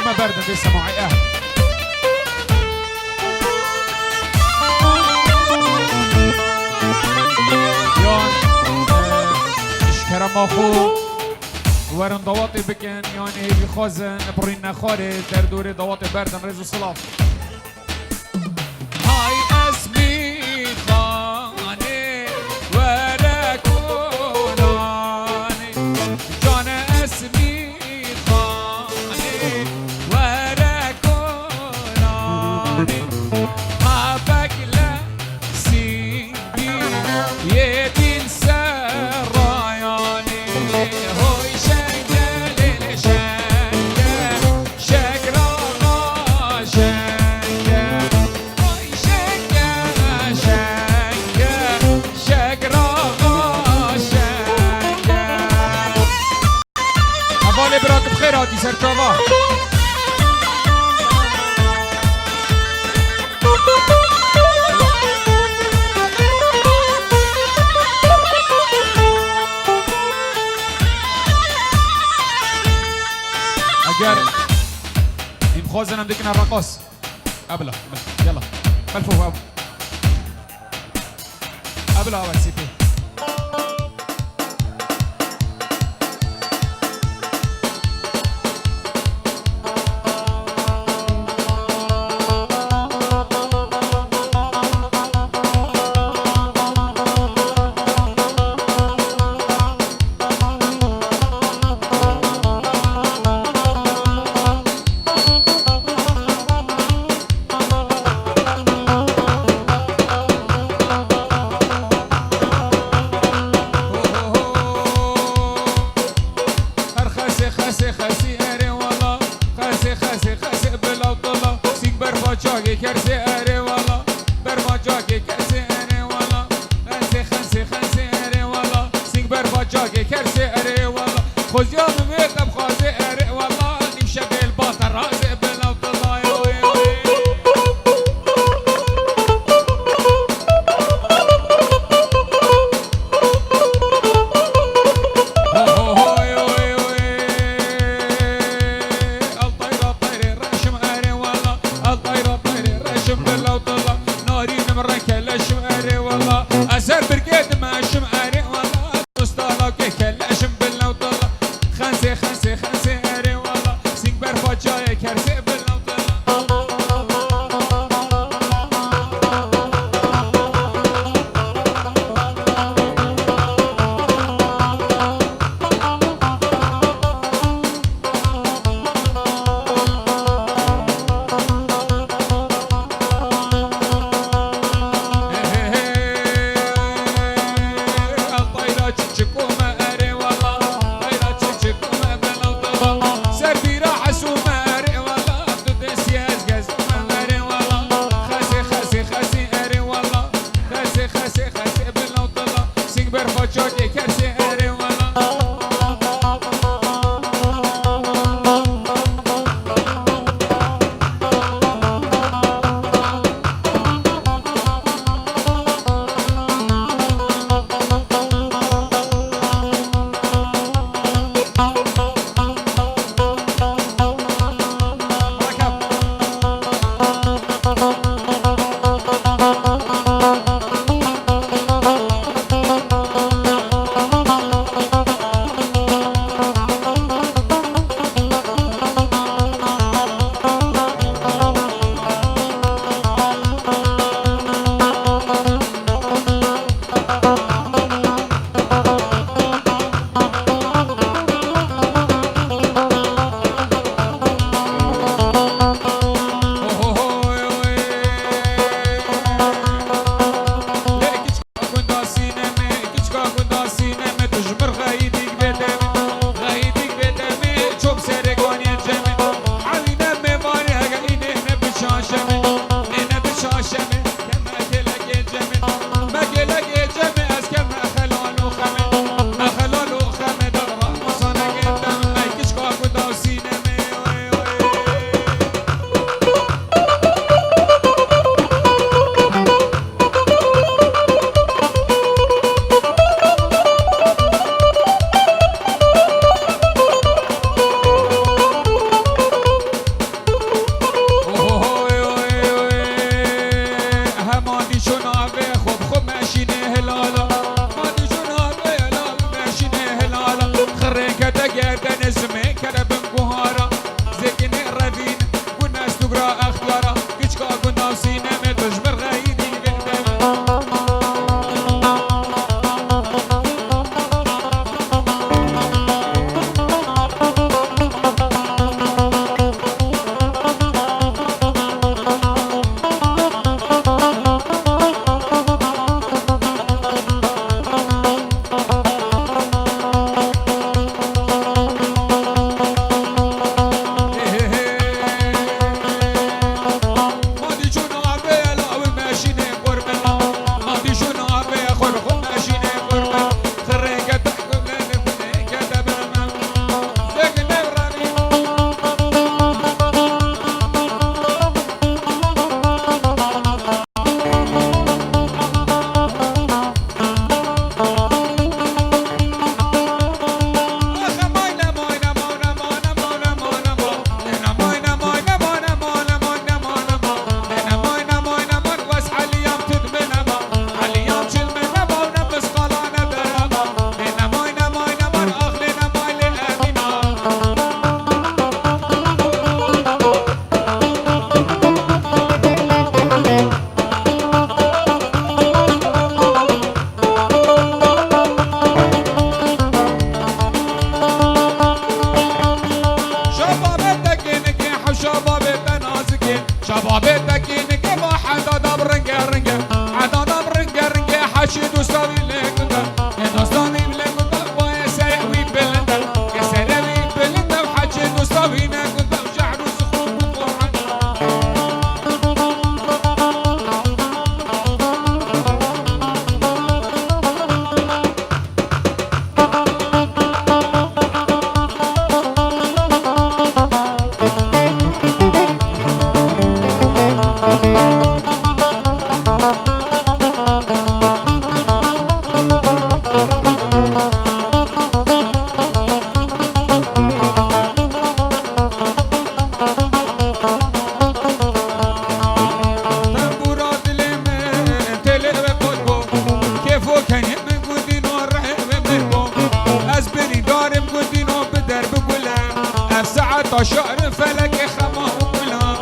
ما بردن في سماعي أهل يان اشكرم أخو ورن دواتي بكن يعني بخوزن برين نخاري در دور دواتي بردن رزو صلاف هاي اسمي خاني وركوناني جان اسمي خاني وركوناني ما بكلا سيدي يدين سراياني هوي شنجل شنجل شكرا شنجل هوي شنجل شنجل شكرا شنجل حوالي برات بخيراتي سرطاوة اگر این خوازنم دیگه رقاص ابلا يلا خلفوا ابو ابلا اول سي بي خنسي بابتك إنك ما حدا دام رنجة رنجة حدا دام رنجة رنجة حشي دوستاني لك دوستاني لك بايا سرعوي بلندا يا سرعوي بلندا وحشي دوستاني لك وجعلو سخون شعر فلك خما وبلا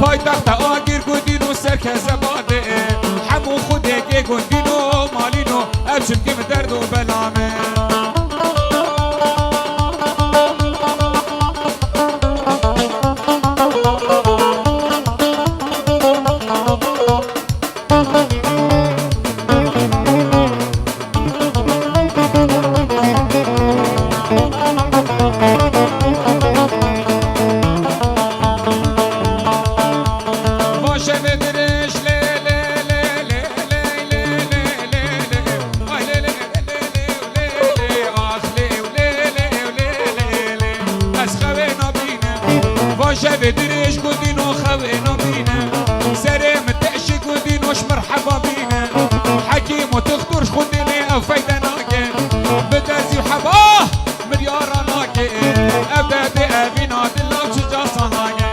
پایتخت آگیر گودینو سرکز باده حمو خودگی گودینو مالینو ابشم کم درد و بلامه بدريش قدينو خوينو بينا سلام تأشق ودينوش مرحبا بينا حكيم وتخطرش خدني او فايدناك بدازي وحباه مليارناك ابدا بأبينا دلو شجا صناك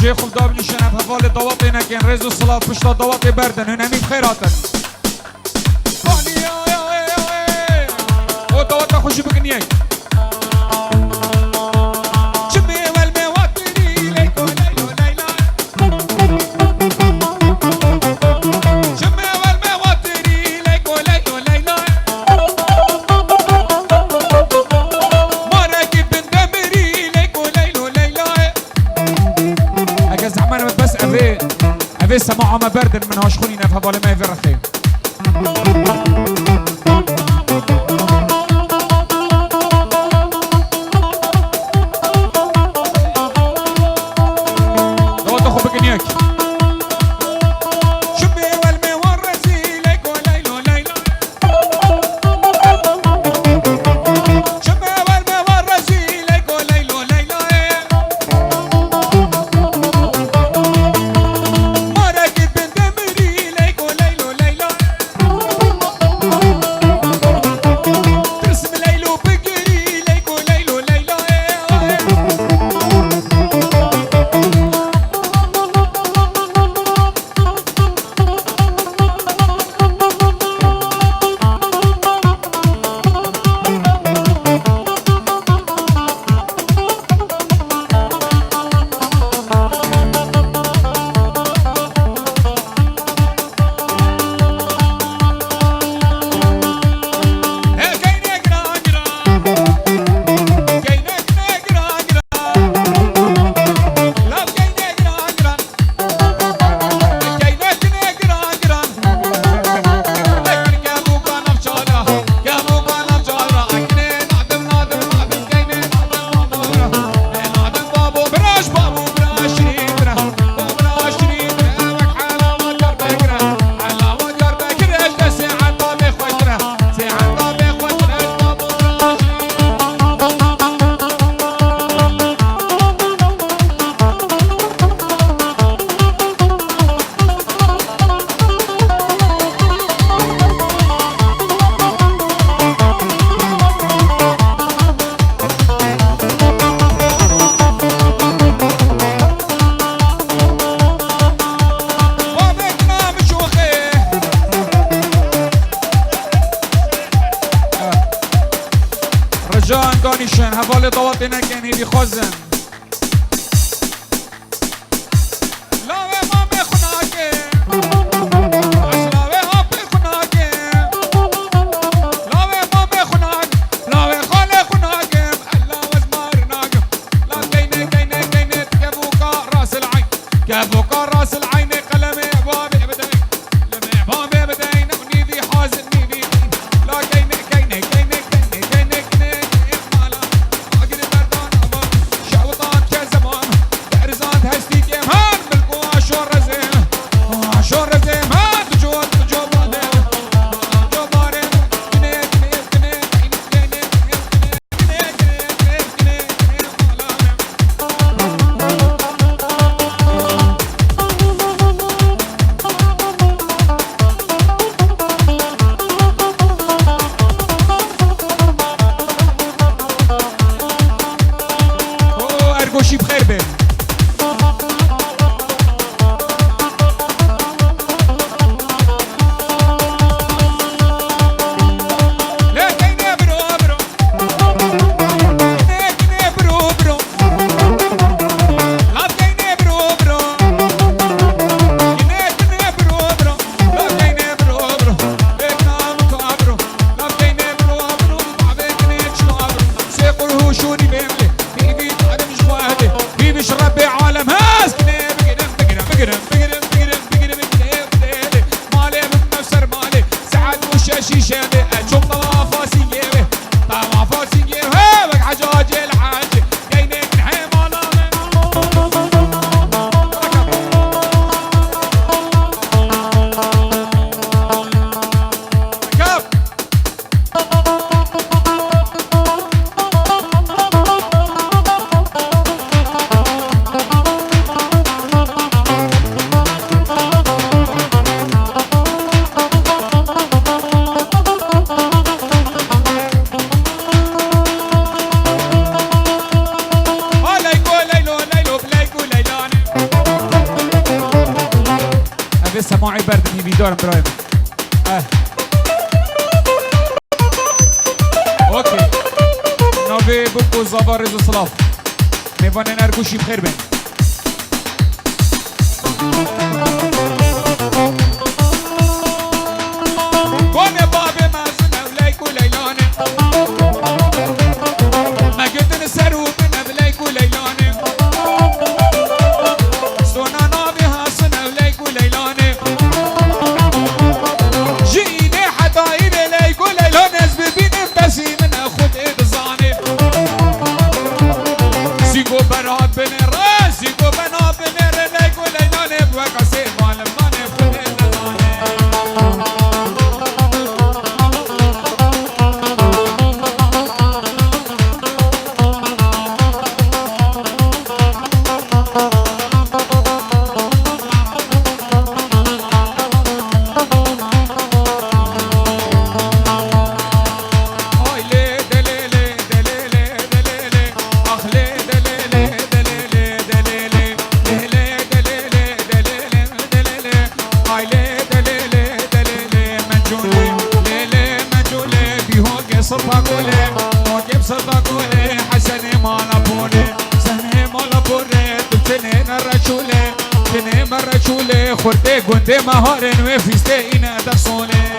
جي خل دابني شنب هفال دوات نكين رز الصلاة پشتا دوات بردن هنمي بخيراتن او دوات خوشي بکنيك سماعة ما بردن من هاشخوني نفها بالي ما في رخي جان دانیشن حواله دوات نگن هیوی خوزن لاوه ما بخوناکه لاوه ها بخوناکه لاوه ما بخوناک لاوه خاله خوناکه الله وزمارناکه لا گینه گینه گینه کبوکا راس العين كبوكا راس العين قلمي بابي بدين لمي بابي بدين ونيدي حازن نيدي لا كيني كيني كيني كيني كيني كيني مالا اقل بردان ابا شعوطات كزمان بارزات هستي كمان ملكو عشور رزين عشور رزين ما تجوب تجوب بعدين تجوب بعدين كيني كيني كيني كيني كيني كيني كيني ارگوشی بخیر بین سماعي برد هي بيدور برايم اوكي نوفي بوكو زافار رزو صلاف ميفانين ارگوشي بخير بين كون بابي مازن وليك وليلاني ما قلت نسرو بنا بليك وليلاني سونا نابي هاسن وليك وليلاني جيد بصفاقولي موكب صفاقولي حسني مالا بوني سني مالا بوني تبتنين الرجولي تنين الرجولي خورتي قندي مهارن وفيستي إنا درسولي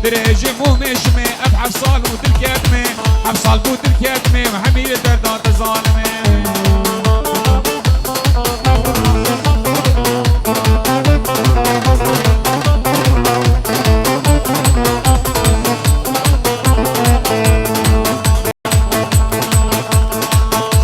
دريجي مو مشمي ابحث صالوت الكتمي ابحث صالوت الكتمي وحميد دردات الظالمي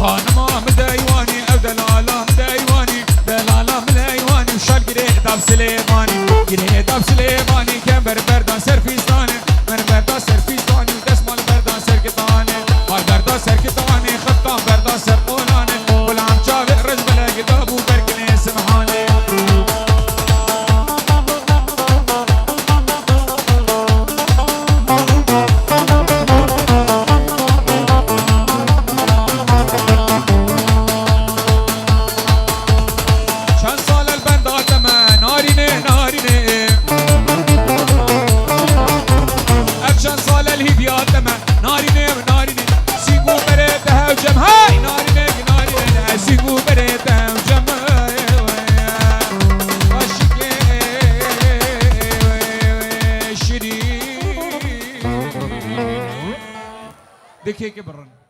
خانمام دايواني او دلالام دايواني دلالام دايواني وشال قريق داب سليماني قريق داب سليماني كمبر بردان سرفيستاني من بردان سرفيستاني ودسمال بردان سركتاني هاي بردان سركتاني خطان بردان سرقولاني والعم جابق رجبلا قدابو بركني سمحاني شان سال البندات ما ناريني ناريني أبشان سال الهديات ما ناريني وناريني سيقو بريتها وجم هاي ناريني ناريني سيقو بريتها وجم وشكي شري دكيك برن